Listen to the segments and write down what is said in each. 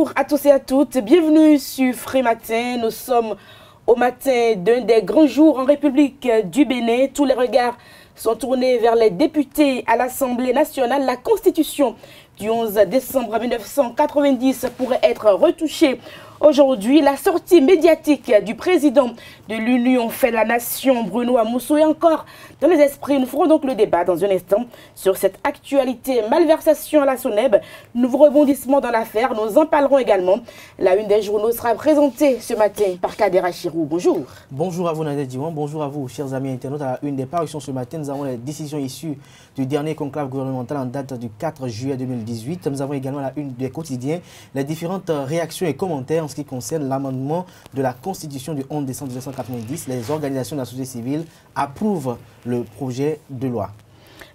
Bonjour à tous et à toutes, bienvenue sur Frais Matin. Nous sommes au matin d'un des grands jours en République du Bénin. Tous les regards sont tournés vers les députés à l'Assemblée nationale. La Constitution du 11 décembre 1990 pourrait être retouchée. Aujourd'hui, la sortie médiatique du président de l'Union fait la nation, Bruno Amoussou, est encore dans les esprits. Nous ferons donc le débat dans un instant sur cette actualité. Malversation à la SONEB, nouveau rebondissement dans l'affaire. Nous en parlerons également. La une des journaux sera présentée ce matin par Kader Achirou. Bonjour. Bonjour à vous, Nadia Diwan. Bonjour à vous, chers amis internautes. À la une des parutions ce matin, nous avons les décisions issues du dernier conclave gouvernemental en date du 4 juillet 2018. Nous avons également la une des quotidiens, les différentes réactions et commentaires en ce qui concerne l'amendement de la Constitution du 11 décembre 1990. Les organisations de la société civile approuvent le projet de loi.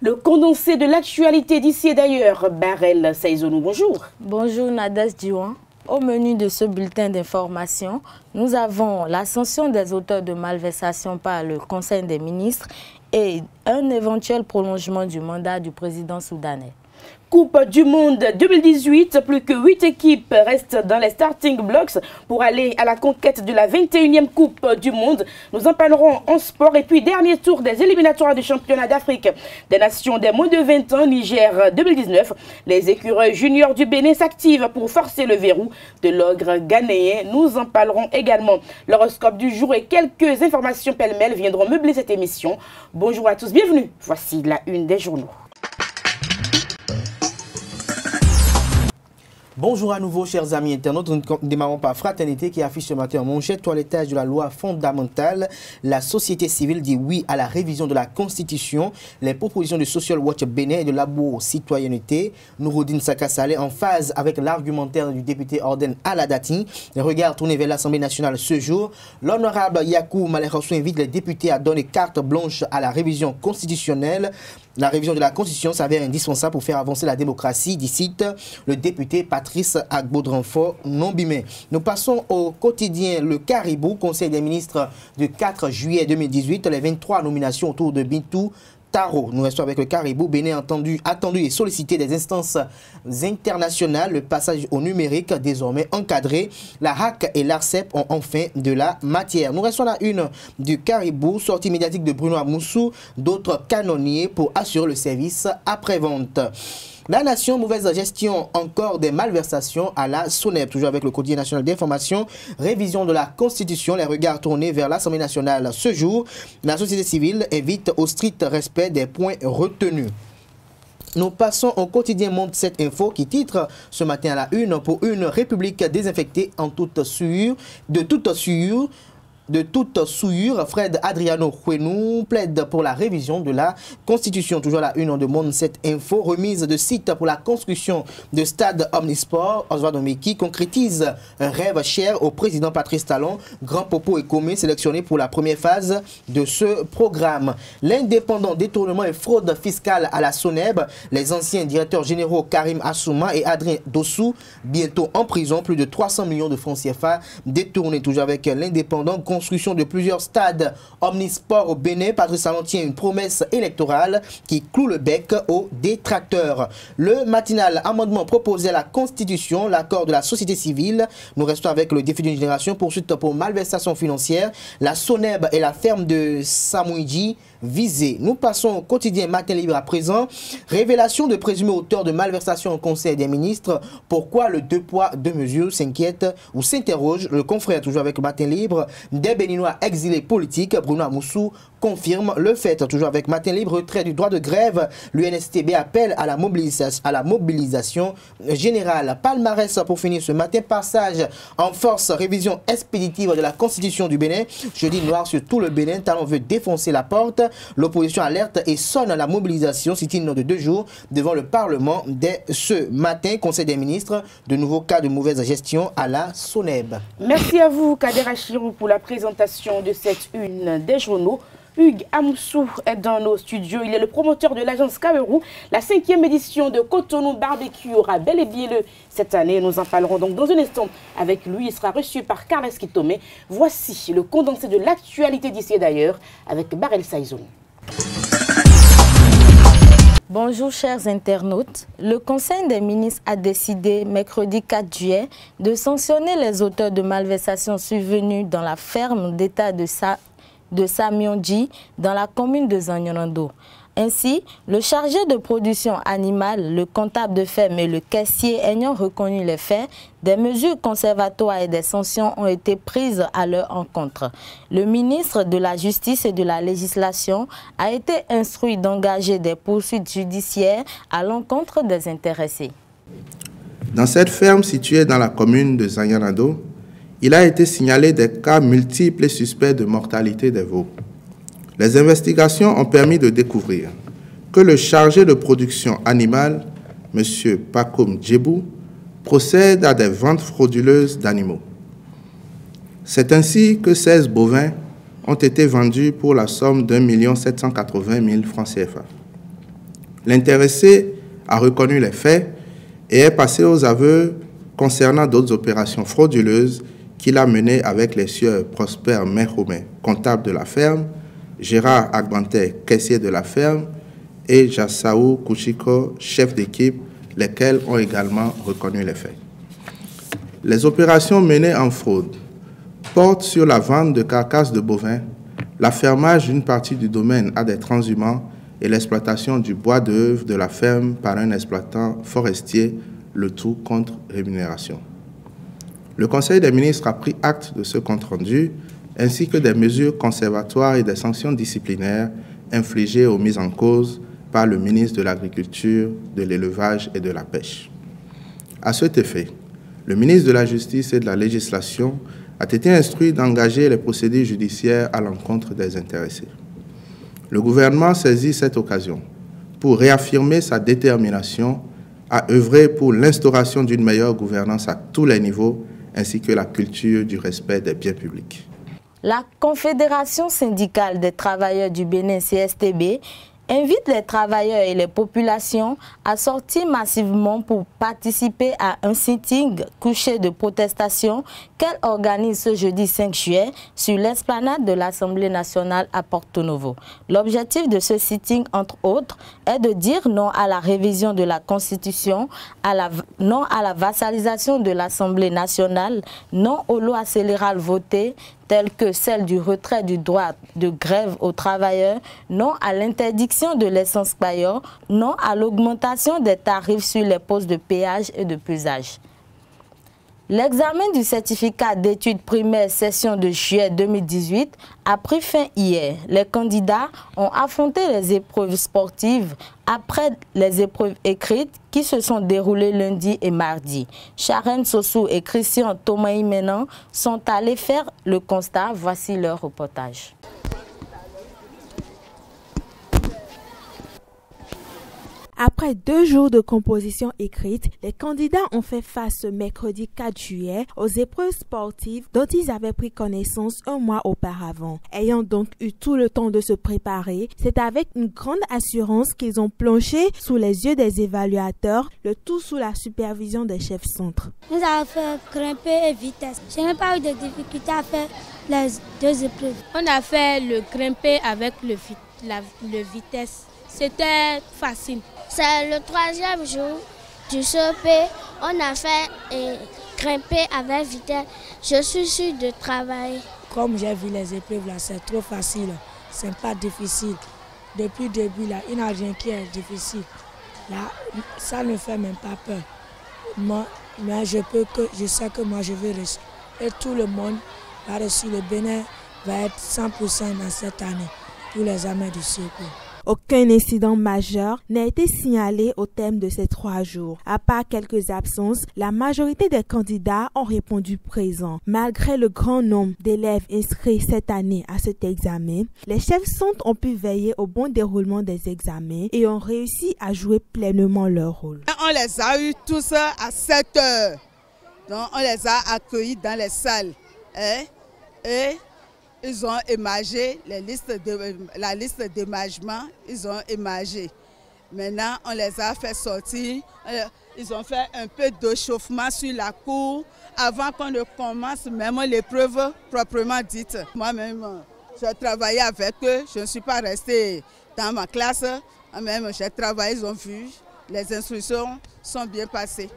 Le condensé de l'actualité d'ici et d'ailleurs, Barel Saïzonou, bonjour. Bonjour Nadas Diwan. Au menu de ce bulletin d'information, nous avons la sanction des auteurs de malversation par le Conseil des ministres et un éventuel prolongement du mandat du président soudanais. Coupe du Monde 2018, plus que 8 équipes restent dans les starting blocks pour aller à la conquête de la 21e Coupe du Monde. Nous en parlerons en sport. Et puis, dernier tour des éliminatoires du championnat d'Afrique des nations des moins de 20 ans, Niger 2019. Les écureuils juniors du Bénin s'activent pour forcer le verrou de l'ogre ghanéen. Nous en parlerons également. L'horoscope du jour et quelques informations pêle-mêle viendront meubler cette émission. Bonjour à tous, bienvenue. Voici la une des journaux. Bonjour à nouveau, chers amis internautes. Nous démarrons par Fraternité qui affiche ce matin en manchette toilettage de la loi fondamentale. La société civile dit oui à la révision de la Constitution. Les propositions de Social Watch Bénin et de Labo Citoyenneté. Nouroudine Sakassale en phase avec l'argumentaire du député Orden Aladati. Les regards tournés vers l'Assemblée nationale ce jour. L'honorable Yakou Malekhossou invite les députés à donner carte blanche à la révision constitutionnelle. La révision de la Constitution s'avère indispensable pour faire avancer la démocratie, dit le député Patrice Agbaudranfort Nombimé. Nous passons au quotidien Le Caribou, Conseil des ministres du 4 juillet 2018. Les 23 nominations autour de Bintou Taro. Nous restons avec Le Caribou. Bénin attendu et sollicité des instances internationales. Le passage au numérique désormais encadré. La HAC et l'ARCEP ont enfin de la matière. Nous restons à la une du Caribou. Sortie médiatique de Bruno Amoussou. D'autres canonniers pour assurer le service après-vente. La nation, mauvaise gestion, encore des malversations à la SONEB. Toujours avec le quotidien national d'information, révision de la Constitution, les regards tournés vers l'Assemblée nationale. Ce jour, la société civile invite au strict respect des points retenus. Nous passons au quotidien Monde 7 Info qui titre ce matin à la une pour une république désinfectée en toute souillure, de toute souillure, Fred Adriano Huenou plaide pour la révision de la Constitution. Toujours la une de Monde 7 Info, remise de site pour la construction de stade Omnisport. Oswald Omeki concrétise un rêve cher au président Patrice Talon. Grand Popo et Comé sélectionné pour la première phase de ce programme. L'indépendant détournement et fraude fiscale à la SONEB. Les anciens directeurs généraux Karim Assouma et Adrien Dossou bientôt en prison. Plus de 300 millions de francs CFA détournés. Toujours avec l'indépendant, construction de plusieurs stades Omnisport au Bénin. Patrice Talon tient une promesse électorale qui cloue le bec aux détracteurs. Le matinal, amendement proposé à la Constitution, l'accord de la société civile. Nous restons avec le défi d'une génération. Poursuite pour malversation financière. La SONEB et la ferme de Samouidji visée. Nous passons au quotidien Matin Libre à présent. Révélation de présumés auteurs de malversation au Conseil des ministres. Pourquoi le deux poids, deux mesures s'inquiète ou s'interroge le confrère toujours avec Matin Libre. Des Béninois exilés politiques, Bruno Amoussou confirme le fait. Toujours avec Matin Libre, retrait du droit de grève. L'UNSTB appelle à la mobilisation générale. Palmarès pour finir ce matin. Passage en force, révision expéditive de la Constitution du Bénin. Jeudi noir sur tout le Bénin. Talon veut défoncer la porte. L'opposition alerte et sonne la mobilisation. Sit-in de 2 jours devant le Parlement dès ce matin. Conseil des ministres, de nouveaux cas de mauvaise gestion à la SONEB. Merci à vous, Kader Achirou, pour la présentation de cette une des journaux. Hugues Amoussou est dans nos studios. Il est le promoteur de l'agence Kawerou. La 5e édition de Cotonou Barbecue aura bel et bien lieu cette année. Nous en parlerons donc dans un instant avec lui. Il sera reçu par Carles Kitomé. Voici le condensé de l'actualité d'ici et d'ailleurs avec Barel Saïzoun. Bonjour chers internautes. Le Conseil des ministres a décidé mercredi 4 juillet de sanctionner les auteurs de malversations survenues dans la ferme d'État de Samionji dans la commune de Zanyonando. Ainsi, le chargé de production animale, le comptable de ferme et le caissier ayant reconnu les faits, des mesures conservatoires et des sanctions ont été prises à leur encontre. Le ministre de la Justice et de la Législation a été instruit d'engager des poursuites judiciaires à l'encontre des intéressés. Dans cette ferme située dans la commune de Zanyonando, il a été signalé des cas multiples et suspects de mortalité des veaux. Les investigations ont permis de découvrir que le chargé de production animale, M. Pakoum Djebou, procède à des ventes frauduleuses d'animaux. C'est ainsi que 16 bovins ont été vendus pour la somme d'1 780 000 francs CFA. L'intéressé a reconnu les faits et est passé aux aveux concernant d'autres opérations frauduleuses qu'il a menées avec les sieurs Prosper Mehomé, comptable de la ferme, Gérard Agbanté, caissier de la ferme, et Jassaou Kouchiko, chef d'équipe, lesquels ont également reconnu les faits. Les opérations menées en fraude portent sur la vente de carcasses de bovins, l'affermage d'une partie du domaine à des transhumants et l'exploitation du bois d'œuvre de la ferme par un exploitant forestier, le tout contre rémunération. Le Conseil des ministres a pris acte de ce compte-rendu ainsi que des mesures conservatoires et des sanctions disciplinaires infligées aux mises en cause par le ministre de l'Agriculture, de l'Élevage et de la Pêche. À cet effet, le ministre de la Justice et de la Législation a été instruit d'engager les procédures judiciaires à l'encontre des intéressés. Le gouvernement saisit cette occasion pour réaffirmer sa détermination à œuvrer pour l'instauration d'une meilleure gouvernance à tous les niveaux, ainsi que la culture du respect des biens publics. La Confédération syndicale des travailleurs du Bénin, CSTB, invite les travailleurs et les populations à sortir massivement pour participer à un sitting couché de protestation qu'elle organise ce jeudi 5 juillet sur l'esplanade de l'Assemblée nationale à Porto Novo. L'objectif de ce sitting, entre autres, est de dire non à la révision de la Constitution, non à la vassalisation de l'Assemblée nationale, non aux lois scélérales votées, telles que celle du retrait du droit de grève aux travailleurs, non à l'interdiction de l'essence payeur, non à l'augmentation des tarifs sur les postes de péage et de pesage. L'examen du certificat d'études primaires session de juillet 2018 a pris fin hier. Les candidats ont affronté les épreuves sportives après les épreuves écrites qui se sont déroulées lundi et mardi. Sharon Sossou et Christian Thomaï Menan sont allés faire le constat. Voici leur reportage. Après 2 jours de composition écrite, les candidats ont fait face ce mercredi 4 juillet aux épreuves sportives dont ils avaient pris connaissance un mois auparavant. Ayant donc eu tout le temps de se préparer, c'est avec une grande assurance qu'ils ont plongé sous les yeux des évaluateurs, le tout sous la supervision des chefs centres. Nous avons fait grimper et vitesse. Je n'ai pas eu de difficulté à faire les 2 épreuves. On a fait le grimper avec le vitesse. C'était facile. C'est le 3e jour du CEP. On a fait grimper avec vitesse. Je suis sûre de travailler. Comme j'ai vu les épreuves là, c'est trop facile. C'est pas difficile. Depuis le début là, il n'y a rien qui est difficile. Là, ça ne fait même pas peur. Mais je sais que moi je vais réussir. Et tout le monde va réussir. Le Bénin va être 100% dans cette année pour les examens du CEP. Aucun incident majeur n'a été signalé au terme de ces 3 jours. À part quelques absences, la majorité des candidats ont répondu présents. Malgré le grand nombre d'élèves inscrits cette année à cet examen, les chefs centres ont pu veiller au bon déroulement des examens et ont réussi à jouer pleinement leur rôle. On les a eus tous à 7 heures. Donc on les a accueillis dans les salles. Et ils ont émagé la liste d'émagement, ils ont émagé. Maintenant, on les a fait sortir. Ils ont fait un peu d'échauffement sur la cour avant qu'on ne commence même l'épreuve proprement dite. Moi-même, je travaillais avec eux. Je ne suis pas restée dans ma classe. Même j'ai travaillé, ils ont vu, les instructions sont bien passées.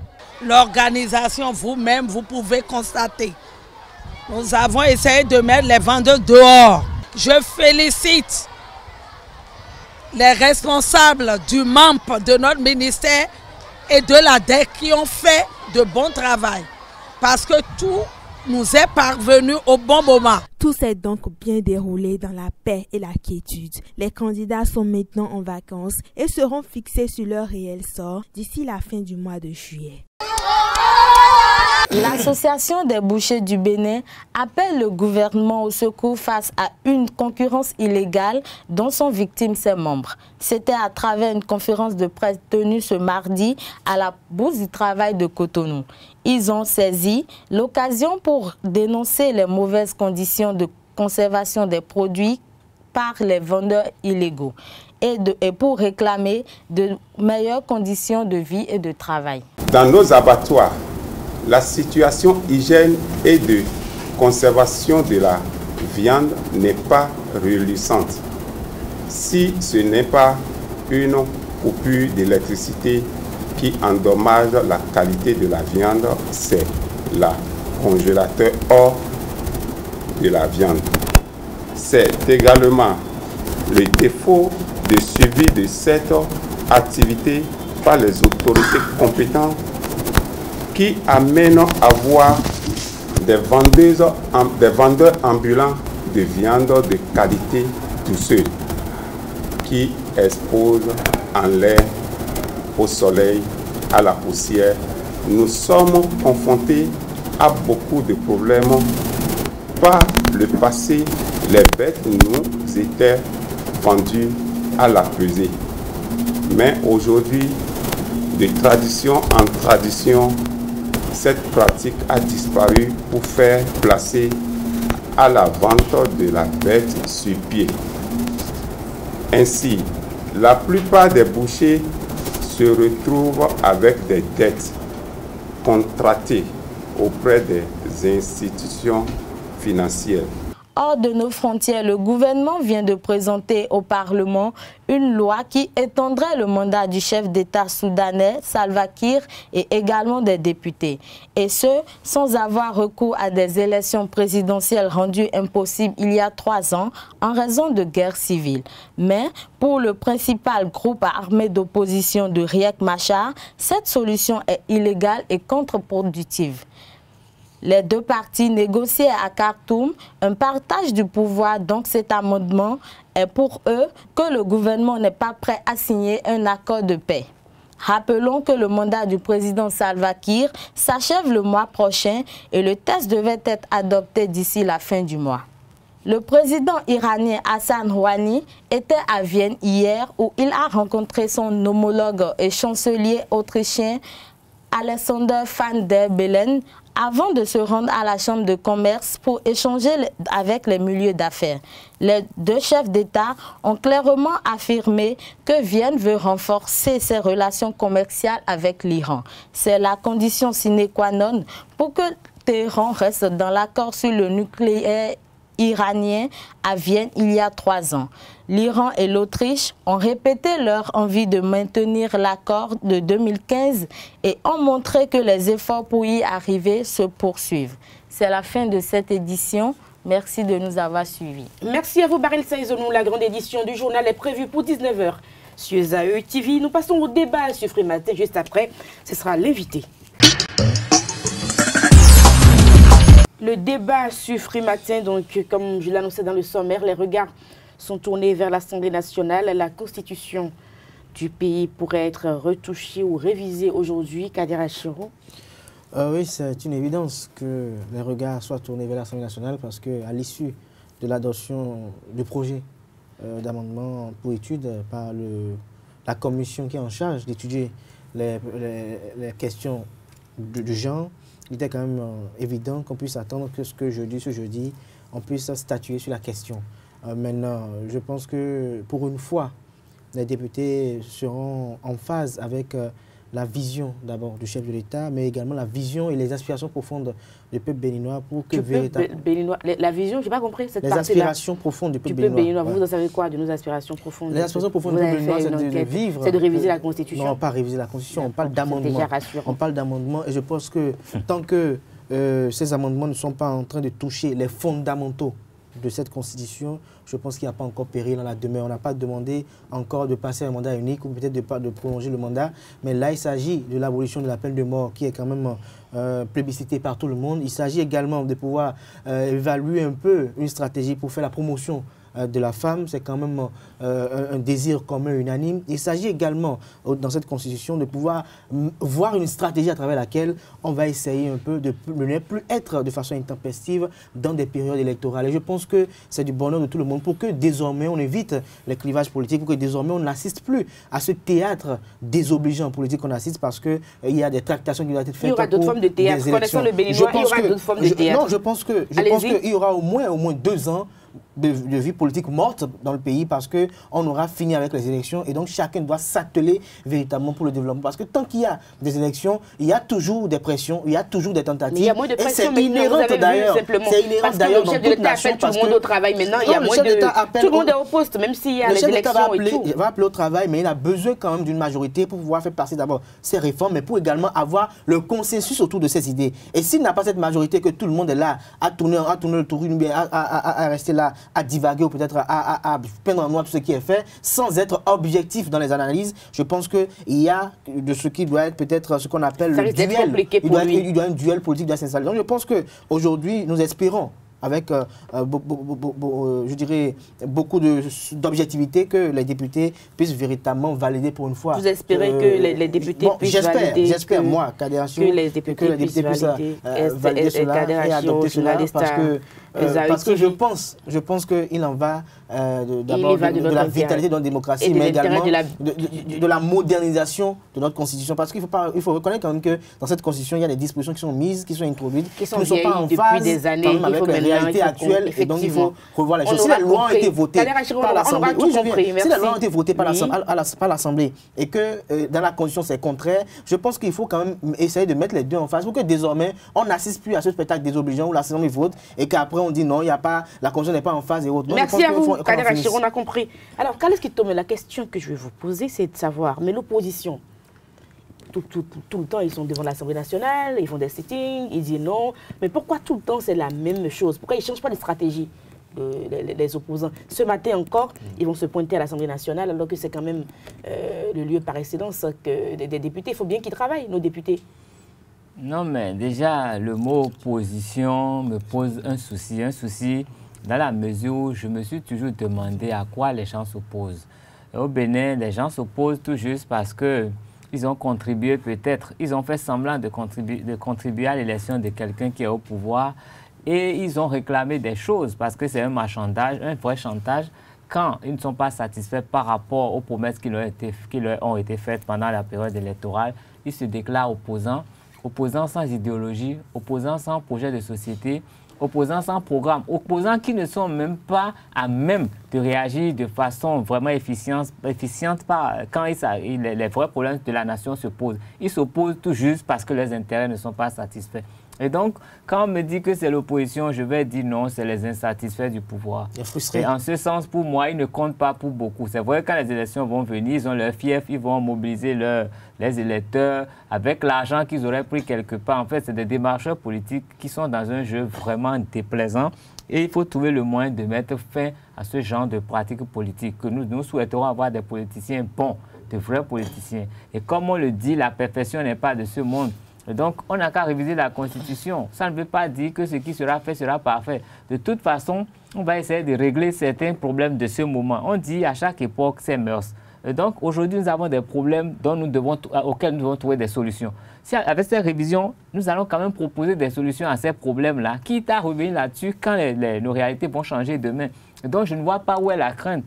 L'organisation, vous-même, vous pouvez constater. Nous avons essayé de mettre les vendeurs dehors. Je félicite les responsables du MAMP de notre ministère et de la DEC qui ont fait de bon travail. Parce que tout nous est parvenu au bon moment. Tout s'est donc bien déroulé dans la paix et la quiétude. Les candidats sont maintenant en vacances et seront fixés sur leur réel sort d'ici la fin du mois de juillet. L'Association des bouchers du Bénin appelle le gouvernement au secours face à une concurrence illégale dont sont victimes ses membres. C'était à travers une conférence de presse tenue ce mardi à la Bourse du Travail de Cotonou. Ils ont saisi l'occasion pour dénoncer les mauvaises conditions de conservation des produits par les vendeurs illégaux et pour réclamer de meilleures conditions de vie et de travail. Dans nos abattoirs, la situation hygiène et de conservation de la viande n'est pas reluisante. Si ce n'est pas une coupure d'électricité qui endommage la qualité de la viande, c'est le congélateur hors de la viande. C'est également le défaut de suivi de cette activité par les autorités compétentes qui amène à voir des vendeurs ambulants de viande de qualité douceuse qui exposent en l'air, au soleil, à la poussière. Nous sommes confrontés à beaucoup de problèmes. Par le passé, les bêtes nous étaient vendues à la pesée. Mais aujourd'hui, de tradition en tradition, cette pratique a disparu pour faire placer à la vente de la bête sur pied. Ainsi, la plupart des bouchers se retrouvent avec des dettes contractées auprès des institutions financières. Hors de nos frontières, le gouvernement vient de présenter au Parlement une loi qui étendrait le mandat du chef d'État soudanais, Salva Kiir, et également des députés. Et ce, sans avoir recours à des élections présidentielles rendues impossibles il y a 3 ans en raison de guerre civile. Mais pour le principal groupe armé d'opposition de Riek Machar, cette solution est illégale et contre-productive. Les deux parties négociaient à Khartoum un partage du pouvoir, donc cet amendement est pour eux que le gouvernement n'est pas prêt à signer un accord de paix. Rappelons que le mandat du président Salva Kiir s'achève le mois prochain et le texte devait être adopté d'ici la fin du mois. Le président iranien Hassan Rouhani était à Vienne hier où il a rencontré son homologue et chancelier autrichien Alexander Van der Bellen avant de se rendre à la Chambre de commerce pour échanger avec les milieux d'affaires. Les deux chefs d'État ont clairement affirmé que Vienne veut renforcer ses relations commerciales avec l'Iran. C'est la condition sine qua non pour que Téhéran reste dans l'accord sur le nucléaire iranien à Vienne il y a 3 ans. L'Iran et l'Autriche ont répété leur envie de maintenir l'accord de 2015 et ont montré que les efforts pour y arriver se poursuivent. C'est la fin de cette édition. Merci de nous avoir suivis. Merci à vous, Baril Saïzonou. La grande édition du journal est prévue pour 19 h sur ZAE TV. Nous passons au débat sur Free Matin. Juste après, ce sera l'invité. Le débat sur Free Matin, donc, comme je l'annonçais dans le sommaire, les regards sont tournés vers l'Assemblée nationale. La constitution du pays pourrait être retouchée ou révisée aujourd'hui. Kader Achiro. Oui, c'est une évidence que les regards soient tournés vers l'Assemblée nationale parce qu'à l'issue de l'adoption du projet d'amendement pour étude par la commission qui est en charge d'étudier les questions du genre, il était quand même évident qu'on puisse attendre que ce jeudi, on puisse statuer sur la question. Maintenant, je pense que pour une fois, les députés seront en phase avec la vision d'abord du chef de l'État, mais également la vision et les aspirations profondes du peuple béninois pour que véritablement... La vision, je n'ai pas compris cette partie-là. Les aspirations profondes du peuple béninois. Vous en savez quoi de nos aspirations profondes? Les aspirations profondes du peuple béninois, c'est de vivre... C'est de réviser la Constitution? Non, pas réviser la Constitution, on parle d'amendements. On parle d'amendements et je pense que tant que ces amendements ne sont pas en train de toucher les fondamentaux de cette Constitution, je pense qu'il n'y a pas encore péril dans la demeure. On n'a pas demandé encore de passer un mandat unique ou peut-être de prolonger le mandat. Mais là, il s'agit de l'abolition de la peine de mort qui est quand même plébiscitée par tout le monde. Il s'agit également de pouvoir évaluer un peu une stratégie pour faire la promotion de la femme. C'est quand même un désir commun, unanime. Il s'agit également, dans cette Constitution, de pouvoir voir une stratégie à travers laquelle on va essayer un peu de ne plus être de façon intempestive dans des périodes électorales. Et je pense que c'est du bonheur de tout le monde pour que désormais on évite les clivages politiques, pour que désormais on n'assiste plus à ce théâtre désobligeant politique qu'on assiste parce qu'il y a des tractations qui doivent être faites. Il y aura d'autres formes de théâtre. Connaissant le Béninois, il y aura d'autres formes de théâtre. Non, je pense qu'il y aura au moins 2 ans de vie politique morte dans le pays parce qu'on aura fini avec les élections et donc chacun doit s'atteler véritablement pour le développement. Parce que tant qu'il y a des élections, il y a toujours des pressions, il y a toujours des tentatives. Mais il y a moins de pression, c'est inhérent d'ailleurs. C'est inhérent d'ailleurs dans toute nation. Le chef de l'État appelle tout le monde au travail maintenant, il y a moins de... Tout le monde est au poste, même s'il y a les élections et tout. Il va appeler au travail, mais il a besoin quand même d'une majorité pour pouvoir faire passer d'abord ces réformes, mais pour également avoir le consensus autour de ces idées. Et s'il n'a pas cette majorité, que tout le monde est là à tourner le tour, à rester là, à divaguer ou peut-être à peindre en noir tout ce qui est fait, sans être objectif dans les analyses, je pense qu'il y a de ce qui doit être peut-être ce qu'on appelle le duel. Il doit y avoir un duel politique dans s'installer. Donc je pense qu'aujourd'hui, nous espérons, avec, je dirais, beaucoup d'objectivité, que les députés puissent véritablement valider pour une fois. Vous espérez que les députés puissent valider? J'espère, moi, que les députés puissent valider cela et adopter cela, parce que je pense qu'il en va d'abord de la vitalité de notre démocratie, mais également de la modernisation de notre Constitution. Parce qu'il faut reconnaître quand même que dans cette Constitution, il y a des dispositions qui sont mises, qui sont introduites, qui ne sont pas en phase avec les réalités actuelles. Et donc, il faut revoir les choses. Si la loi a été votée par l'Assemblée, si la loi a été votée par l'Assemblée et que dans la Constitution, c'est contraire, je pense qu'il faut quand même essayer de mettre les deux en face pour que désormais, on n'assiste plus à ce spectacle désobligeant où l'Assemblée vote et qu'après, on dit non, il y a pas, la Constitution n'est pas en phase et autres. Merci à vous, Kader Achir, on a compris. Alors, Kales Kitome, la question que je vais vous poser, c'est de savoir, mais l'opposition, tout le temps, ils sont devant l'Assemblée nationale, ils font des sittings, ils disent non, mais pourquoi tout le temps c'est la même chose? Pourquoi ils ne changent pas de stratégie, les opposants? Ce matin encore, ils vont se pointer à l'Assemblée nationale, alors que c'est quand même le lieu par excellence que des députés. Il faut bien qu'ils travaillent, nos députés. Non, mais déjà, le mot opposition me pose un souci dans la mesure où je me suis toujours demandé à quoi les gens s'opposent. Au Bénin, les gens s'opposent tout juste parce qu'ils ont contribué peut-être, ils ont fait semblant de contribuer à l'élection de quelqu'un qui est au pouvoir et ils ont réclamé des choses parce que c'est un marchandage, un vrai chantage. Quand ils ne sont pas satisfaits par rapport aux promesses qui leur ont été faites pendant la période électorale, ils se déclarent opposants sans idéologie, opposants sans projet de société, opposants sans programme, opposants qui ne sont même pas à même de réagir de façon vraiment efficiente quand les vrais problèmes de la nation se posent. Ils s'opposent tout juste parce que leurs intérêts ne sont pas satisfaits. Et donc, quand on me dit que c'est l'opposition, je vais dire non, c'est les insatisfaits du pouvoir. Et en ce sens, pour moi, ils ne comptent pas pour beaucoup. C'est vrai que quand les élections vont venir, ils ont leur fief, ils vont mobiliser les électeurs avec l'argent qu'ils auraient pris quelque part. En fait, c'est des démarcheurs politiques qui sont dans un jeu vraiment déplaisant. Et il faut trouver le moyen de mettre fin à ce genre de pratiques politiques. Que nous souhaiterons avoir des politiciens bons, de vrais politiciens. Et comme on le dit, la perfection n'est pas de ce monde. Et donc, on n'a qu'à réviser la Constitution. Ça ne veut pas dire que ce qui sera fait sera parfait. De toute façon, on va essayer de régler certains problèmes de ce moment. On dit à chaque époque, c'est mœurs. Et donc, aujourd'hui, nous avons des problèmes auxquels nous devons trouver des solutions. Si avec cette révision, nous allons quand même proposer des solutions à ces problèmes-là, quitte à revenir là-dessus quand nos réalités vont changer demain. Et donc, je ne vois pas où est la crainte.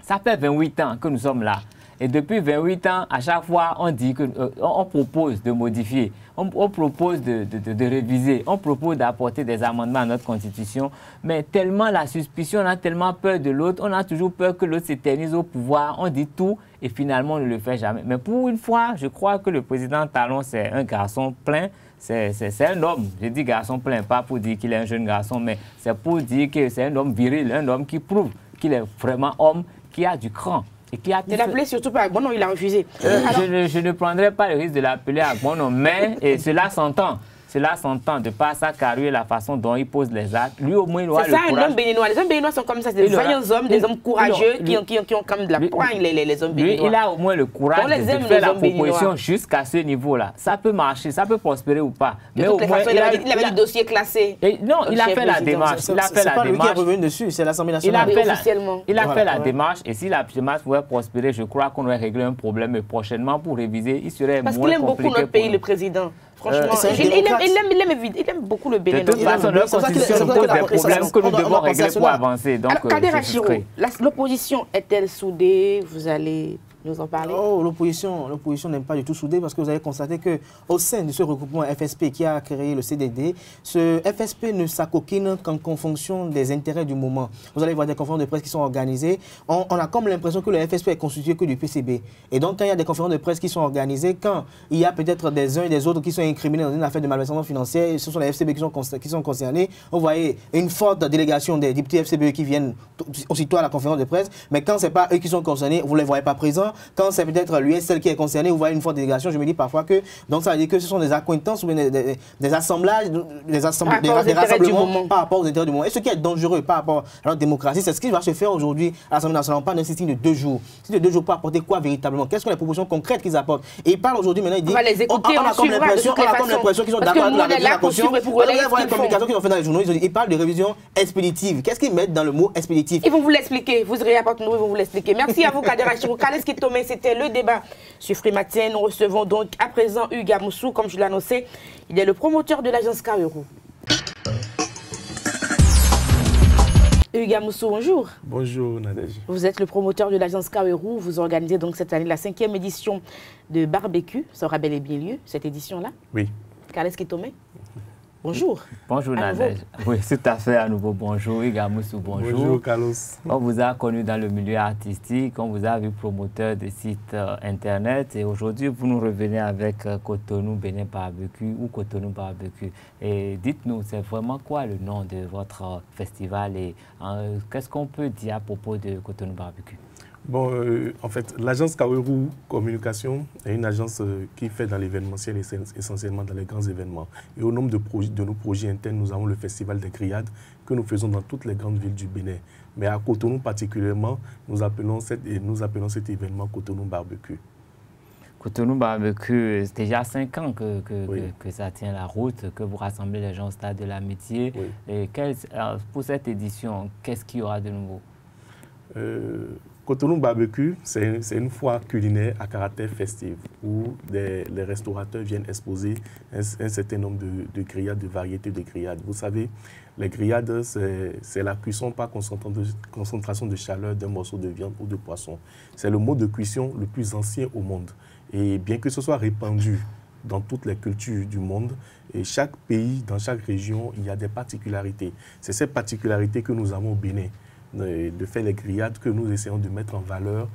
Ça fait 28 ans que nous sommes là. Et depuis 28 ans, à chaque fois, on dit on propose de modifier, on propose de réviser, on propose d'apporter des amendements à notre Constitution. Mais tellement la suspicion, on a tellement peur de l'autre, on a toujours peur que l'autre s'éternise au pouvoir, on dit tout et finalement on ne le fait jamais. Mais pour une fois, je crois que le président Talon, c'est un garçon plein. C'est un homme, je dis garçon plein, pas pour dire qu'il est un jeune garçon, mais c'est pour dire que c'est un homme viril, un homme qui prouve qu'il est vraiment homme, qui a du cran. Ne l'appelez surtout pas Agbono, il a refusé. Je ne prendrai pas le risque de l'appeler Agbono, mais cela s'entend. Cela s'entend de par sa carrière, la façon dont il pose les actes. Lui, au moins, il aura le courage. C'est ça, un homme béninois. Les hommes béninois sont comme ça, c'est des vaillants hommes, des hommes courageux qui ont comme de la poigne, les hommes béninois. Lui, il a au moins le courage de faire la proposition jusqu'à ce niveau-là. Ça peut marcher, ça peut prospérer ou pas. Mais au moins, il avait des dossiers classés. Non, il a fait la démarche. Il a fait la démarche. C'est pas lui qui est revenu dessus, c'est l'Assemblée nationale. Il a fait la démarche et si la démarche pouvait prospérer, je crois qu'on aurait réglé un problème. Et prochainement, pour réviser, il serait moins compliqué. Parce qu'il aime beaucoup notre pays, le président. Franchement, il aime beaucoup le Bénin. De toute façon, leur constitution nous pose des problèmes que nous devons régler pour avancer. Alors, Kader Achirou, l'opposition est-elle soudée? Vous allez nous en parler? Oh, l'opposition n'est pas du tout soudée parce que vous avez constaté qu'au sein de ce regroupement FSP qui a créé le CDD, ce FSP ne s'acoquine qu'en fonction des intérêts du moment. Vous allez voir des conférences de presse qui sont organisées. On a comme l'impression que le FSP est constitué que du PCB. Et donc, quand il y a des conférences de presse qui sont organisées, quand il y a peut-être des uns et des autres qui sont incriminés dans une affaire de malversation financière, ce sont les FCB qui sont concernés. Vous voyez une forte délégation des députés FCB qui viennent aussitôt à la conférence de presse. Mais quand ce n'est pas eux qui sont concernés, vous ne les voyez pas présents. Quand c'est peut-être l'USL qui est concerné, vous voyez une forte délégation, je me dis parfois que donc ça veut dire que ce sont des accointances ou des assemblages, des rassemblements par rapport aux intérêts du moment. Et ce qui est dangereux par rapport à notre démocratie, c'est ce qui va se faire aujourd'hui à l'Assemblée nationale. On parle d'un système de 2 jours. C'est de 2 jours pour apporter quoi véritablement? Quelles sont les propositions concrètes qu'ils apportent? Et ils parlent aujourd'hui maintenant, ils disent, on va les écouter, on a comme l'impression qu'ils sont d'accord avec la révision de la Constitution. Les communications qu'ils ont fait dans les journaux, ils parlent de révision expéditive. Qu'est-ce qu'ils mettent dans le mot expéditif? Ils vont vous l'expliquer, vous réapportez nous, ils vont vous l'expliquer. Merci à vous, Kader Achirou. C'était le débat sur Freematin. Nous recevons donc à présent Hugues Amoussou, comme je l'annonçais. Il est le promoteur de l'agence Kaweroux. Hugues Amoussou, bonjour. Bonjour Nadège. Vous êtes le promoteur de l'agence Kaweroux. Vous organisez donc cette année la 5e édition de barbecue. Ça aura bel et bien lieu, cette édition-là? Oui. Carles Kitomé. Bonjour. Bonjour Nadège. Oui, tout à fait, à nouveau bonjour. Hugues Amoussou, bonjour. Bonjour Carlos. On vous a connu dans le milieu artistique, on vous a vu promoteur de sites internet et aujourd'hui vous nous revenez avec Cotonou Bénin Barbecue ou Cotonou Barbecue. Et dites-nous, c'est vraiment quoi le nom de votre festival et qu'est-ce qu'on peut dire à propos de Cotonou Barbecue? Bon, en fait, l'agence Kaweroux Communication est une agence qui fait dans l'événementiel essentiellement dans les grands événements. Et au nombre de nos projets internes, nous avons le Festival des Grillades que nous faisons dans toutes les grandes villes du Bénin. Mais à Cotonou particulièrement, nous appelons cet événement Cotonou Barbecue. Cotonou Barbecue, c'est déjà 5 ans que ça tient la route, que vous rassemblez les gens au Stade de l'Amitié. Oui. Et pour cette édition, qu'est-ce qu'il y aura de nouveau? Cotonou Barbecue, c'est une foire culinaire à caractère festif où les restaurateurs viennent exposer un certain nombre de grillades, de variétés de grillades. Vous savez, les grillades, c'est la cuisson par concentration de chaleur d'un morceau de viande ou de poisson. C'est le mode de cuisson le plus ancien au monde. Et bien que ce soit répandu dans toutes les cultures du monde, et chaque pays, dans chaque région, il y a des particularités. C'est ces particularités que nous avons au Bénin, de faire les grillades que nous essayons de mettre en valeur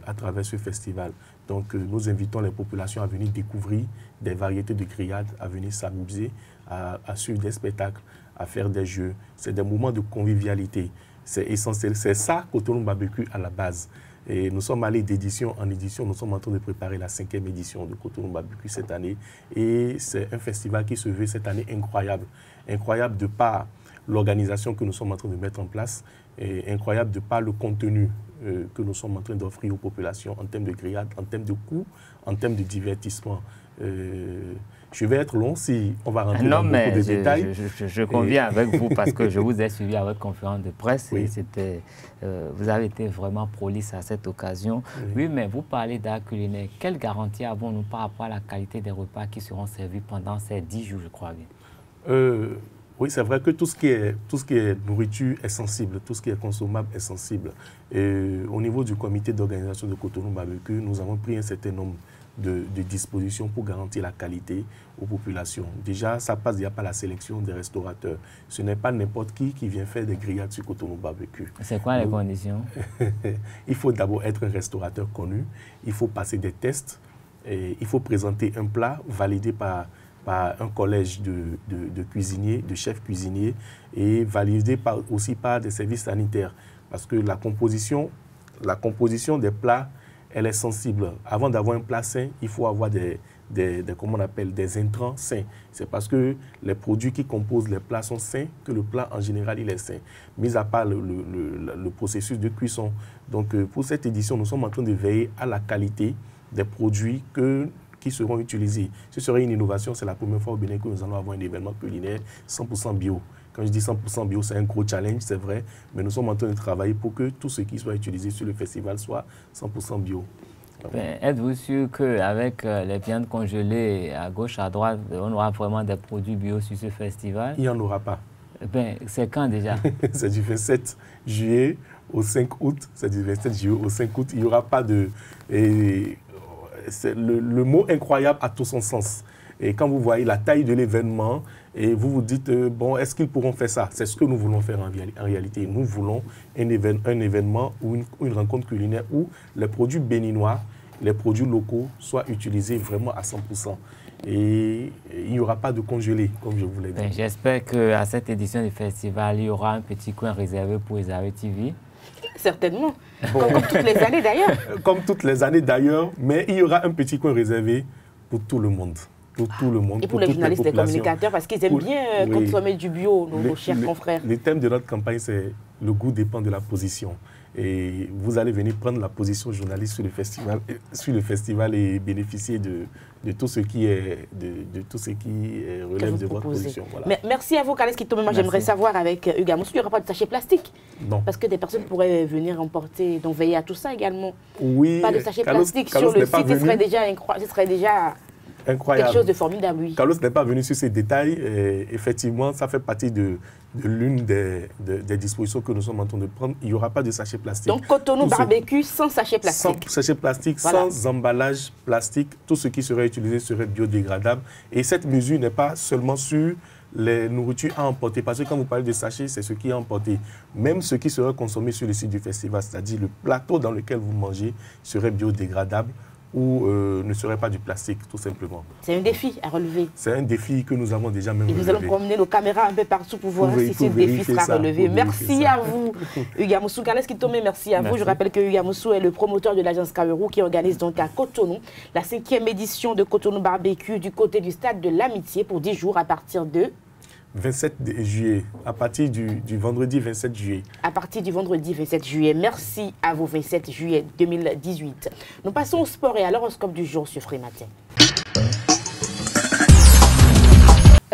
à travers ce festival. Donc nous invitons les populations à venir découvrir des variétés de grillades, à venir s'amuser, à suivre des spectacles, à faire des jeux. C'est des moments de convivialité. C'est essentiel. C'est ça Cotonou Barbecue à la base. Et nous sommes allés d'édition en édition. Nous sommes en train de préparer la 5e édition de Cotonou Barbecue cette année. Et c'est un festival qui se veut cette année incroyable. Incroyable de par l'organisation que nous sommes en train de mettre en place et incroyable de par le contenu que nous sommes en train d'offrir aux populations en termes de grillades, en termes de coûts, en termes de divertissement. Je vais être long si on va rentrer dans beaucoup de détails. Je conviens avec vous parce que je vous ai suivi avec conférence de presse et vous avez été vraiment prolixe à cette occasion. Oui, mais vous parlez d'art culinaire. Quelle garantie avons-nous par rapport à la qualité des repas qui seront servis pendant ces 10 jours, je crois bien? Oui, c'est vrai que tout ce qui est nourriture est sensible, tout ce qui est consommable est sensible. Et au niveau du comité d'organisation de Cotonou Barbecue, nous avons pris un certain nombre de dispositions pour garantir la qualité aux populations. Déjà, ça passe déjà par la sélection des restaurateurs. Ce n'est pas n'importe qui vient faire des grillades sur Cotonou Barbecue. C'est quoi les conditions? Il faut d'abord être un restaurateur connu, il faut passer des tests, et il faut présenter un plat validé par un collège de cuisiniers, de chefs cuisiniers, et validé aussi par des services sanitaires. Parce que la composition des plats, elle est sensible. Avant d'avoir un plat sain, il faut avoir comment on appelle, des intrants sains. C'est parce que les produits qui composent les plats sont sains que le plat en général il est sain, mis à part le processus de cuisson. Donc pour cette édition, nous sommes en train de veiller à la qualité des produits qui seront utilisés. Ce serait une innovation, c'est la première fois au Bénin que nous allons avoir un événement culinaire 100% bio. Quand je dis 100% bio, c'est un gros challenge, c'est vrai, mais nous sommes en train de travailler pour que tout ce qui soit utilisé sur le festival soit 100% bio. Êtes-vous sûr qu'avec les viandes congelées à gauche, à droite, on aura vraiment des produits bio sur ce festival? Il n'y en aura pas. C'est quand déjà? C'est du 27 juillet au 5 août. C'est du 27 juillet au 5 août. Il n'y aura pas de... Le mot incroyable a tout son sens. Et quand vous voyez la taille de l'événement, et vous vous dites, bon, est-ce qu'ils pourront faire ça? C'est ce que nous voulons faire en réalité. Nous voulons un événement ou une rencontre culinaire où les produits béninois, les produits locaux soient utilisés vraiment à 100%. Et il n'y aura pas de congelé, comme je vous l'ai dit. J'espère qu'à cette édition du festival, il y aura un petit coin réservé pour Isabelle TV. Certainement. Bon. Comme toutes les années d'ailleurs. Comme toutes les années d'ailleurs, mais il y aura un petit coin réservé pour tout le monde. Pour tout le monde. Et pour les journalistes et les communicateurs, parce qu'ils aiment bien consommer du bio, nos chers confrères. Le thème de notre campagne, c'est « Le goût dépend de la position ». Et vous allez venir prendre la position journaliste sur le festival et bénéficier de tout ce qui relève de votre position. Voilà. Merci à vous, Carlos Kitome. Moi, j'aimerais savoir avec Hugues Amoussou, il n'y aura pas de sachet plastique? Non. Parce que des personnes pourraient venir emporter, donc veiller à tout ça également. Oui. Pas de sachet plastique sur le site, ce serait déjà incroyable. Quelque chose de formidable, oui. Carlos n'est pas venu sur ces détails. Et effectivement, ça fait partie de l'une des dispositions que nous sommes en train de prendre. Il n'y aura pas de sachet plastique. Donc, Cotonou Barbecue sans sachet plastique. Sans sachet plastique, voilà. Sans emballage plastique. Tout ce qui serait utilisé serait biodégradable. Et cette mesure n'est pas seulement sur les nourritures à emporter. Parce que quand vous parlez de sachets, c'est ce qui est emporté. Même ce qui serait consommé sur le site du festival, c'est-à-dire le plateau dans lequel vous mangez, serait biodégradable ou ne serait pas du plastique, tout simplement. C'est un défi à relever. C'est un défi que nous avons déjà même relevé. Nous allons promener nos caméras un peu partout pour voir si ce défi sera relevé. Merci à vous, Hugues Amoussou. Carlos Kitome, merci à vous. Je rappelle que Hugues Amoussou est le promoteur de l'agence Kawerou qui organise donc à Cotonou la 5e édition de Cotonou Barbecue du côté du stade de l'Amitié pour 10 jours à partir de 27 juillet, à partir du vendredi 27 juillet. À partir du vendredi 27 juillet. Merci à vous, 27 juillet 2018. Nous passons au sport et à l'horoscope du jour sur Free Matin.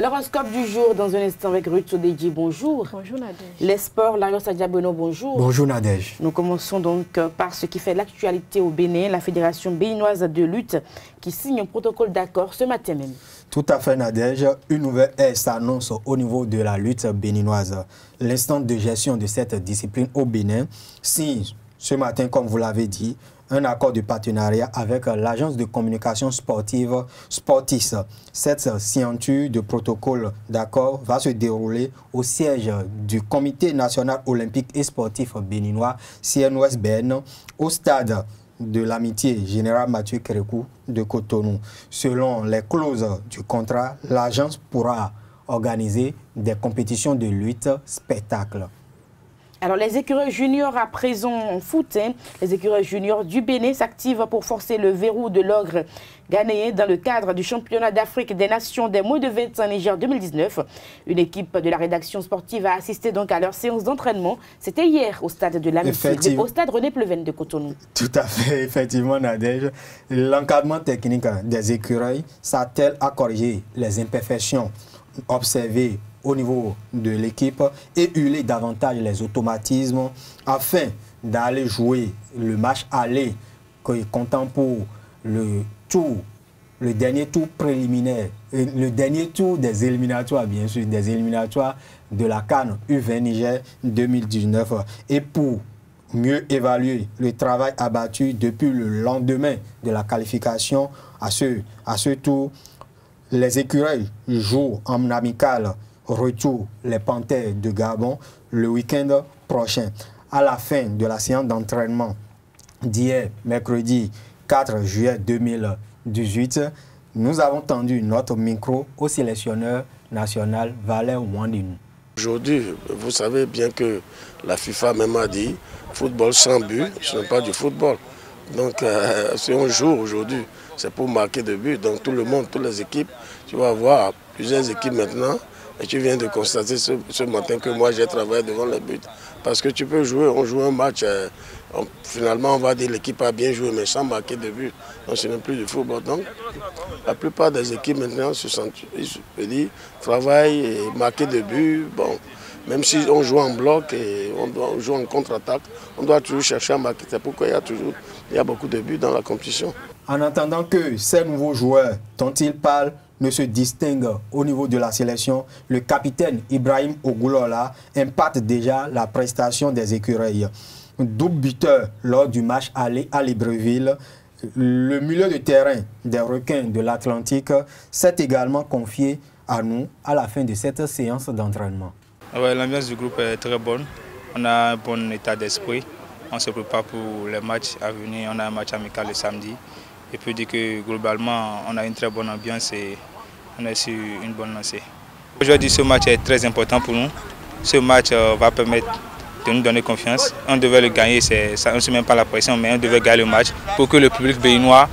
L'horoscope du jour dans un instant avec Ruth Sodeji, bonjour. Bonjour Nadège. Les sports, Larios Adiabono, bonjour. Bonjour Nadège. Nous commençons donc par ce qui fait l'actualité au Bénin, la Fédération béninoise de lutte qui signe un protocole d'accord ce matin même. Tout à fait Nadège, une nouvelle ère s'annonce au niveau de la lutte béninoise. L'instance de gestion de cette discipline au Bénin signe ce matin, comme vous l'avez dit, un accord de partenariat avec l'agence de communication sportive Sportis. Cette signature de protocole d'accord va se dérouler au siège du Comité national olympique et sportif béninois, CNOSBN, au stade de l'amitié Général Mathieu Kérékou de Cotonou. Selon les clauses du contrat, l'agence pourra organiser des compétitions de lutte spectacle. Alors, les écureuils juniors à présent en foot, les écureuils juniors du Bénin s'activent pour forcer le verrou de l'ogre ghanéen dans le cadre du championnat d'Afrique des nations des moins de 20 ans Niger 2019. Une équipe de la rédaction sportive a assisté donc à leur séance d'entraînement. C'était hier au stade de l'Amitié, au stade René Pleven de Cotonou. Tout à fait, effectivement, Nadège. L'encadrement technique des écureuils s'attelle à corriger les imperfections observées au niveau de l'équipe et huiler davantage les automatismes afin d'aller jouer le match aller comptant pour le dernier tour préliminaire, le dernier tour des éliminatoires, bien sûr, des éliminatoires de la CAN U20 Niger 2019. Et pour mieux évaluer le travail abattu depuis le lendemain de la qualification à ce tour. Les écureuils jouent en amical retour les Panthères de Gabon le week-end prochain. À la fin de la séance d'entraînement d'hier, mercredi 4 juillet 2018, nous avons tendu notre micro au sélectionneur national Valère Ouandine. Aujourd'hui, vous savez bien que la FIFA même a dit football sans but, ce n'est pas du football. Donc si on joue aujourd'hui, c'est pour marquer des buts. Donc tout le monde, toutes les équipes, tu vas voir plusieurs équipes maintenant. Et tu viens de constater ce matin que moi j'ai travaillé devant les buts. Parce que tu peux jouer, on joue un match, finalement on va dire l'équipe a bien joué mais sans marquer de but. Donc ce n'est plus du football. Donc la plupart des équipes maintenant se sentent, ils travaillent et marquer de buts. Bon, même si on joue en bloc et on joue en contre-attaque, on doit toujours chercher à marquer. C'est pourquoi il y a beaucoup de buts dans la compétition. En attendant que ces nouveaux joueurs dont il parle ne se distingue au niveau de la sélection, le capitaine Ibrahim Ogoulola impacte déjà la prestation des écureuils. Double buteur lors du match aller à Libreville, le milieu de terrain des requins de l'Atlantique s'est également confié à nous à la fin de cette séance d'entraînement. Ouais, l'ambiance du groupe est très bonne. On a un bon état d'esprit. On se prépare pour les matchs à venir. On a un match amical le samedi. Et puis dire que globalement, on a une très bonne ambiance et on est sur une bonne lancée. Aujourd'hui, ce match est très important pour nous. Ce match va permettre de nous donner confiance. On devait le gagner, on ne se met pas la pression, mais on devait gagner le match pour que le public béninois,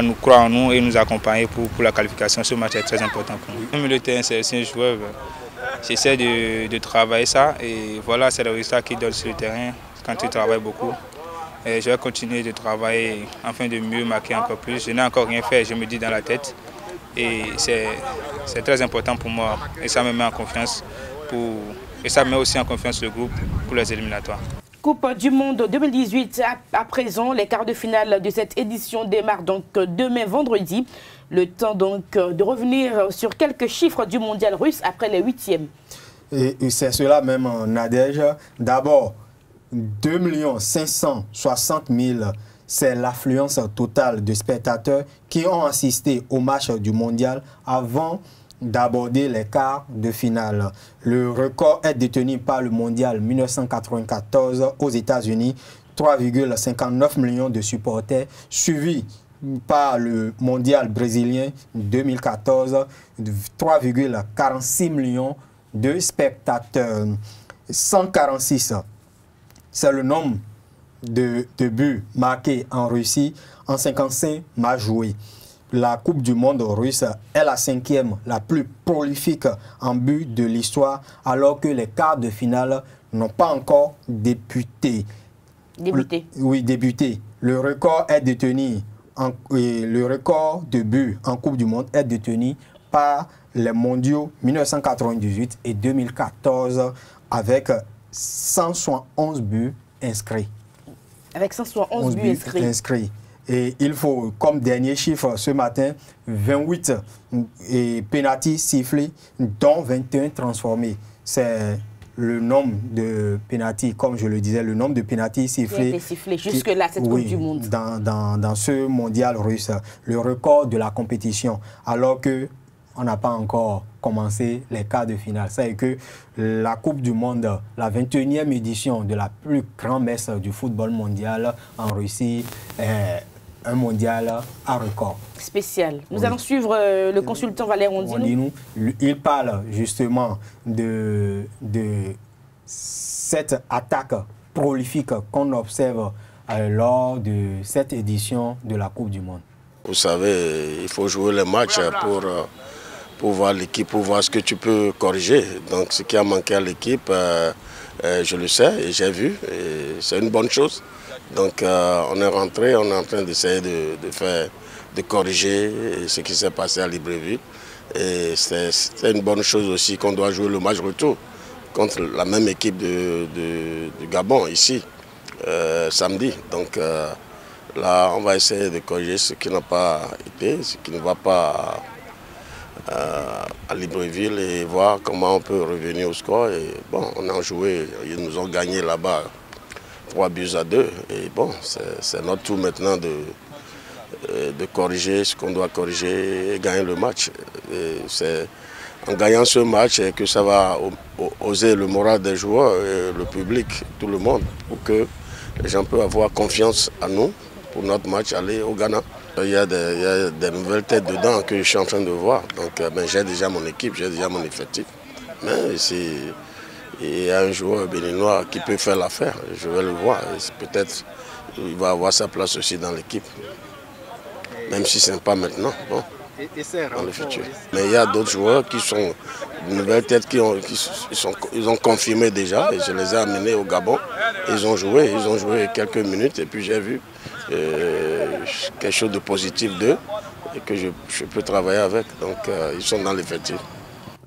nous croit en nous et nous accompagne pour la qualification. Ce match est très important pour nous. Même le terrain, c'est un joueur. J'essaie de travailler ça et voilà, c'est le résultat qui donne sur le terrain quand tu travailles beaucoup. Et je vais continuer de travailler afin de mieux marquer encore plus. Je n'ai encore rien fait, je me dis dans la tête. Et c'est très important pour moi et ça me met en confiance et ça met aussi en confiance le groupe pour les éliminatoires. Coupe du Monde 2018, à présent, les quarts de finale de cette édition démarrent donc demain vendredi. Le temps donc de revenir sur quelques chiffres du mondial russe après les 8e. Et c'est cela même, Nadège. D'abord, 2 560 000, c'est l'affluence totale de spectateurs qui ont assisté au match du mondial avant d'aborder les quarts de finale. Le record est détenu par le mondial 1994 aux États-Unis, 3,59 millions de supporters, suivi par le mondial brésilien 2014, 3,46 millions de spectateurs. 146, c'est le nombre de buts marqués en Russie en 55 matchs joués. La Coupe du Monde russe est la 5e, la plus prolifique en buts de l'histoire, alors que les quarts de finale n'ont pas encore débuté. Oui, débuté. Le record est détenu, le record de buts en Coupe du Monde est détenu par les mondiaux 1998 et 2014 avec 171 buts inscrits. Avec 171 buts inscrits. Et il faut, comme dernier chiffre ce matin, 28 pénaltys sifflés, dont 21 transformés. C'est le nombre de pénaltys, comme je le disais, le nombre de pénaltys sifflés. Jusque-là, cette Coupe du Monde. Dans ce mondial russe, le record de la compétition, alors qu'on n'a pas encore commencé les quarts de finale. C'est que la Coupe du Monde, la 21e édition de la plus grande messe du football mondial en Russie, est un mondial à record. Spécial. Nous allons suivre le consultant Valère Ouandine. Il parle justement de cette attaque prolifique qu'on observe lors de cette édition de la Coupe du Monde. Vous savez, il faut jouer les matchs pour voir l'équipe, pour voir ce que tu peux corriger. Donc ce qui a manqué à l'équipe, je le sais et j'ai vu, c'est une bonne chose. Donc on est rentré, on est en train d'essayer de corriger ce qui s'est passé à Libreville. Et c'est une bonne chose aussi qu'on doit jouer le match retour contre la même équipe du Gabon ici, samedi. Donc là, on va essayer de corriger ce qui n'a pas été, ce qui ne va pas à Libreville et voir comment on peut revenir au score. Et bon, on a joué, ils nous ont gagné là-bas 3-2. Et bon, c'est notre tour maintenant de corriger ce qu'on doit corriger et gagner le match. C'est en gagnant ce match que ça va oser le moral des joueurs, le public, tout le monde, pour que les gens peuvent avoir confiance en nous pour notre match aller au Ghana. Il y a des nouvelles têtes dedans que je suis en train de voir. Donc j'ai déjà mon équipe, j'ai déjà mon effectif. Mais il y a un joueur béninois qui peut faire l'affaire, je vais le voir. Peut-être qu'il va avoir sa place aussi dans l'équipe. Même si ce n'est pas maintenant, bon, dans le futur. Mais il y a d'autres joueurs qui sont de nouvelles têtes ils ont confirmé déjà. Et je les ai amenés au Gabon. Ils ont joué quelques minutes et puis j'ai vu quelque chose de positif d'eux et que je peux travailler avec. Donc ils sont dans l'effectif.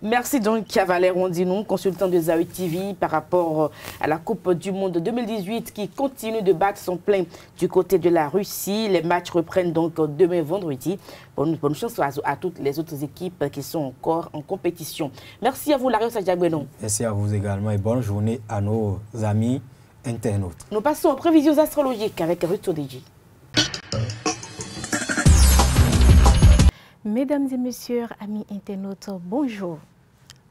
Merci donc à Valère Rondinou, consultant de Zawi TV par rapport à la Coupe du Monde 2018 qui continue de battre son plein du côté de la Russie. Les matchs reprennent donc demain vendredi. Bonne chance à toutes les autres équipes qui sont encore en compétition. Merci à vous, Larios Adjagbenon. Merci à vous également et bonne journée à nos amis internautes. Nous passons aux prévisions astrologiques avec Ruth Odeji. Mesdames et messieurs, amis internautes, bonjour.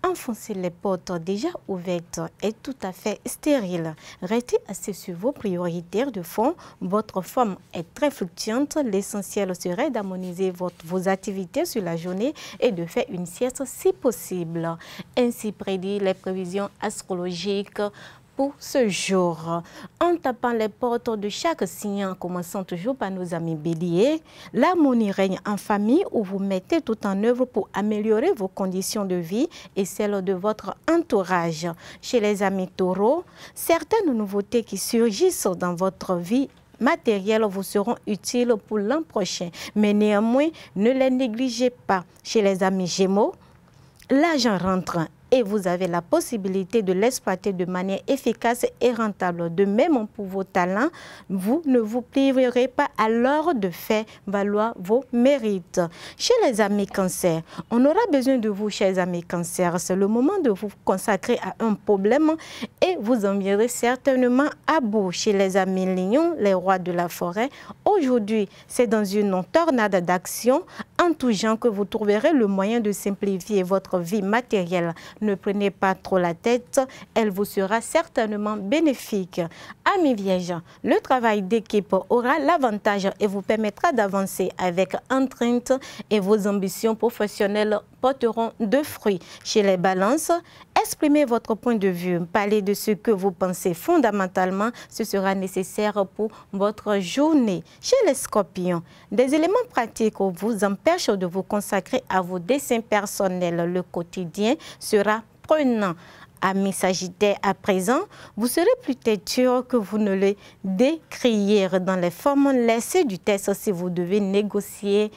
Enfoncer les portes déjà ouvertes est tout à fait stérile. Restez assis sur vos prioritaires de fond. Votre forme est très fluctuante. L'essentiel serait d'harmoniser vos activités sur la journée et de faire une sieste si possible. Ainsi prédit les prévisions astrologiques pour ce jour. En tapant les portes de chaque signe, en commençant toujours par nos amis béliers, l'harmonie règne en famille où vous mettez tout en œuvre pour améliorer vos conditions de vie et celles de votre entourage. Chez les amis taureaux, certaines nouveautés qui surgissent dans votre vie matériels vous seront utiles pour l'an prochain, mais néanmoins, ne les négligez pas. Chez les amis gémeaux, l'argent rentre et vous avez la possibilité de l'exploiter de manière efficace et rentable. De même, pour vos talents, vous ne vous priverez pas alors de faire valoir vos mérites. Chez les amis cancer, on aura besoin de vous, chers amis cancer. C'est le moment de vous consacrer à un problème et vous en viendrez certainement à bout. Chez les amis lions, les rois de la forêt, aujourd'hui, c'est dans une tornade d'action en tout genre que vous trouverez le moyen de simplifier votre vie matérielle. Ne prenez pas trop la tête, elle vous sera certainement bénéfique. Amis vierges, le travail d'équipe aura l'avantage et vous permettra d'avancer avec entrain et vos ambitions professionnelles porteront de fruits. Chez les balances, exprimez votre point de vue, parlez de ce que vous pensez fondamentalement, ce sera nécessaire pour votre journée. Chez les scorpions, des éléments pratiques vous empêchent de vous consacrer à vos dessins personnels. Le quotidien sera prenant. Amis sagittaires, à présent, vous serez plus têteux que vous ne le décriez dans les formes laissées du texte si vous devez négocier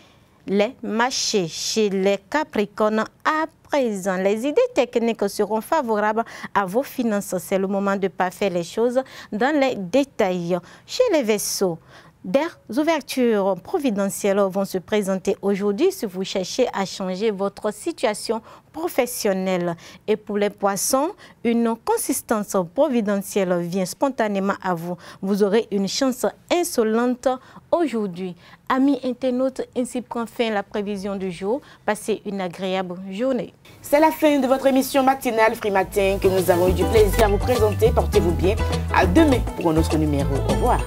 les marchés. Chez les capricornes, à présent, les idées techniques seront favorables à vos finances. C'est le moment de parfaire les choses dans les détails. Chez les Verseaux, des ouvertures providentielles vont se présenter aujourd'hui si vous cherchez à changer votre situation professionnelle. Et pour les poissons, une consistance providentielle vient spontanément à vous. Vous aurez une chance insolente aujourd'hui. Amis internautes, ainsi prend fin la prévision du jour. Passez une agréable journée. C'est la fin de votre émission matinale Free Matin que nous avons eu du plaisir à vous présenter. Portez-vous bien. À demain pour un autre numéro. Au revoir.